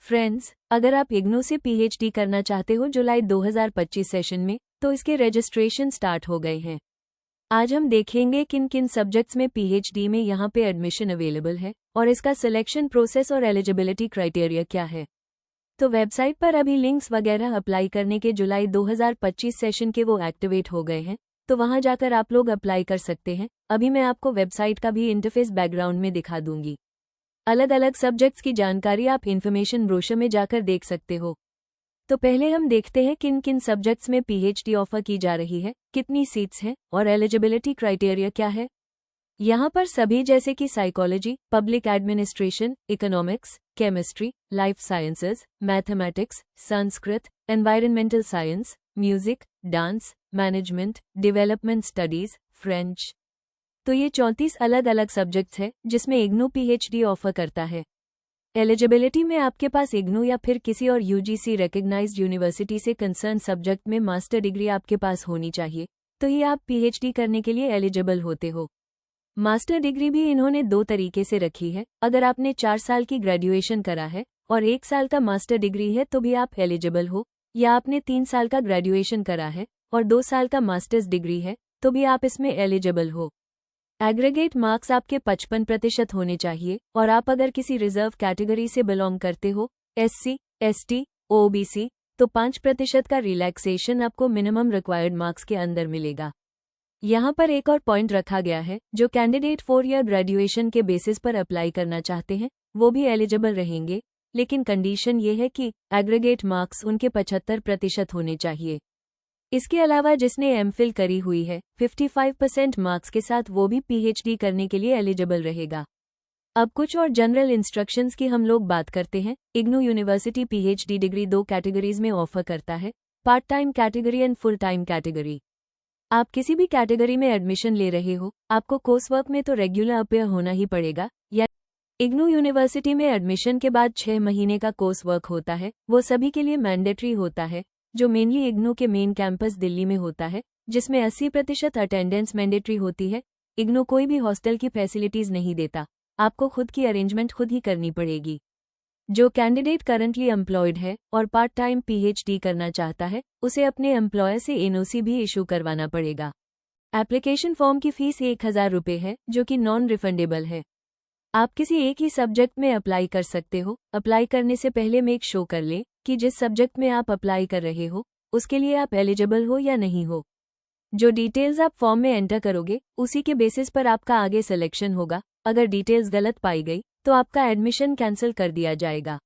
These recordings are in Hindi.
फ्रेंड्स, अगर आप इग्नू से पीएचडी करना चाहते हो जुलाई 2025 सेशन में, तो इसके रजिस्ट्रेशन स्टार्ट हो गए हैं। आज हम देखेंगे किन किन सब्जेक्ट्स में पीएचडी में यहाँ पे एडमिशन अवेलेबल है और इसका सिलेक्शन प्रोसेस और एलिजिबिलिटी क्राइटेरिया क्या है। तो वेबसाइट पर अभी लिंक्स वगैरह अप्लाई करने के जुलाई 2025 सेशन के वो एक्टिवेट हो गए हैं, तो वहाँ जाकर आप लोग अप्लाई कर सकते हैं। अभी मैं आपको वेबसाइट का भी इंटरफेस बैकग्राउंड में दिखा दूंगी। अलग अलग सब्जेक्ट्स की जानकारी आप इन्फॉर्मेशन ब्रोशर में जाकर देख सकते हो। तो पहले हम देखते हैं किन किन सब्जेक्ट्स में पीएचडी ऑफर की जा रही है, कितनी सीट्स हैं और एलिजिबिलिटी क्राइटेरिया क्या है। यहाँ पर सभी जैसे कि psychology, public administration, economics, chemistry, life sciences, mathematics, Sanskrit, environmental science, music, dance, management, development studies, French. तो ये 34 अलग अलग सब्जेक्ट्स हैं जिसमें इग्नू पीएचडी ऑफर करता है। एलिजिबिलिटी में आपके पास इग्नू या फिर किसी और यूजीसी रिकॉग्नाइज्ड यूनिवर्सिटी से कंसर्न सब्जेक्ट में मास्टर डिग्री आपके पास होनी चाहिए, तो ही आप पीएचडी करने के लिए एलिजिबल होते हो। मास्टर डिग्री भी इन्होंने 2 तरीके से रखी है। अगर आपने 4 साल की ग्रेजुएशन करा है और 1 साल का मास्टर डिग्री है तो भी आप एलिजिबल हो, या आपने 3 साल का ग्रेजुएशन करा है और 2 साल का मास्टर्स डिग्री है तो भी आप इसमें एलिजिबल हो। एग्रीगेट मार्क्स आपके 55% होने चाहिए और आप अगर किसी रिजर्व कैटेगरी से बिलोंग करते हो, एससी, एसटी, ओबीसी, तो 5% का रिलैक्सेशन आपको मिनिमम रिक्वायर्ड मार्क्स के अंदर मिलेगा। यहाँ पर एक और पॉइंट रखा गया है, जो कैंडिडेट 4 ईयर ग्रेजुएशन के बेसिस पर अप्लाई करना चाहते हैं वो भी एलिजिबल रहेंगे, लेकिन कंडीशन ये है कि एग्रीगेट मार्क्स उनके 75% होने चाहिए। इसके अलावा जिसने एमफिल करी हुई है 55% मार्क्स के साथ, वो भी पीएचडी करने के लिए एलिजिबल रहेगा। अब कुछ और जनरल इंस्ट्रक्शंस की हम लोग बात करते हैं। IGNOU university PhD degree 2 categories में ऑफर करता है, part time category and full time category. आप किसी भी कैटेगरी में एडमिशन ले रहे हो, आपको कोर्स वर्क में तो रेगुलर अपेयर होना ही पड़ेगा। या इग्नू यूनिवर्सिटी में एडमिशन के बाद 6 महीने का कोर्स वर्क होता है, वो सभी के लिए मैंडेटरी होता है, जो मेनली इग्नू के मेन कैंपस दिल्ली में होता है, जिसमें 80% अटेंडेंस मैंडेटरी होती है। इग्नू कोई भी हॉस्टल की फैसिलिटीज नहीं देता, आपको खुद की अरेंजमेंट खुद ही करनी पड़ेगी। जो कैंडिडेट करंटली एम्प्लॉयड है और पार्ट टाइम पीएचडी करना चाहता है, उसे अपने एम्प्लॉयर से एनओसी भी इशू करवाना पड़ेगा। एप्लीकेशन फॉर्म की फीस 1000 रुपये है, जो कि नॉन रिफंडेबल है। आप किसी एक ही सब्जेक्ट में अप्लाई कर सकते हो। अप्लाई करने से पहले मेक श्योर कर लें कि जिस सब्जेक्ट में आप अप्लाई कर रहे हो उसके लिए आप एलिजिबल हो या नहीं हो। जो डिटेल्स आप फॉर्म में एंटर करोगे उसी के बेसिस पर आपका आगे सिलेक्शन होगा। अगर डिटेल्स गलत पाई गई तो आपका एडमिशन कैंसिल कर दिया जाएगा।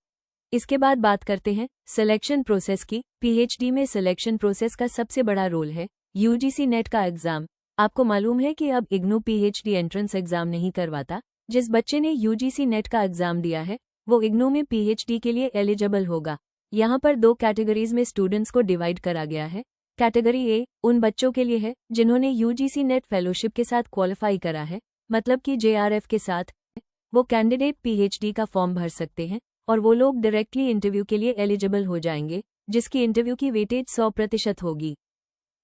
इसके बाद बात करते हैं सिलेक्शन प्रोसेस की। पीएचडी में सिलेक्शन प्रोसेस का सबसे बड़ा रोल है यूजीसी नेट का एग्जाम। आपको मालूम है कि अब इग्नू पीएचडी एंट्रेंस एग्जाम नहीं करवाता। जिस बच्चे ने यूजीसी नेट का एग्जाम दिया है वो इग्नू में पीएचडी के लिए एलिजिबल होगा। यहाँ पर 2 कैटेगरीज में स्टूडेंट्स को डिवाइड करा गया है। कैटेगरी ए उन बच्चों के लिए है जिन्होंने यूजीसी नेट फेलोशिप के साथ क्वालिफाई करा है, मतलब कि जेआरएफ के साथ। वो कैंडिडेट पीएचडी का फॉर्म भर सकते हैं और वो लोग डायरेक्टली इंटरव्यू के लिए एलिजिबल हो जाएंगे, जिसकी इंटरव्यू की वेटेज 100% होगी।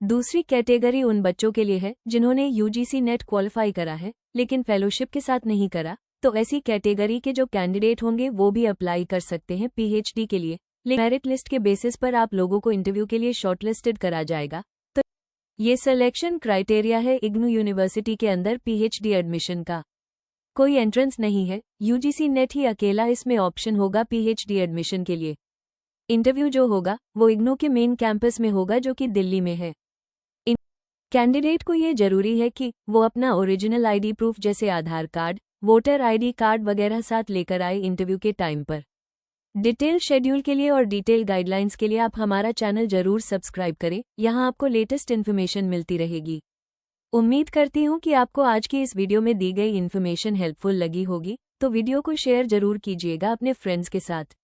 दूसरी कैटेगरी उन बच्चों के लिए है जिन्होंने यूजीसी नेट क्वालिफाई करा है लेकिन फेलोशिप के साथ नहीं करा। तो ऐसी कैटेगरी के जो कैंडिडेट होंगे वो भी अप्लाई कर सकते हैं पीएचडी के लिए। मेरिट लिस्ट के बेसिस पर आप लोगों को इंटरव्यू के लिए शॉर्टलिस्टेड करा जाएगा। तो ये सिलेक्शन क्राइटेरिया है इग्नू यूनिवर्सिटी के अंदर पीएचडी एडमिशन का। कोई एंट्रेंस नहीं है, यूजीसी नेट ही अकेला इसमें ऑप्शन होगा पीएचडी एडमिशन के लिए। इंटरव्यू जो होगा वो इग्नू के मेन कैंपस में होगा, जो कि दिल्ली में है। कैंडिडेट को ये जरूरी है कि वो अपना ओरिजिनल आईडी प्रूफ जैसे आधार कार्ड, वोटर आईडी कार्ड वगैरह साथ लेकर आए इंटरव्यू के टाइम पर। डिटेल शेड्यूल के लिए और डिटेल गाइडलाइंस के लिए आप हमारा चैनल जरूर सब्सक्राइब करें। यहाँ आपको लेटेस्ट इन्फॉर्मेशन मिलती रहेगी। उम्मीद करती हूँ कि आपको आज की इस वीडियो में दी गई इन्फॉर्मेशन हेल्पफुल लगी होगी, तो वीडियो को शेयर जरूर कीजिएगा अपने फ्रेंड्स के साथ।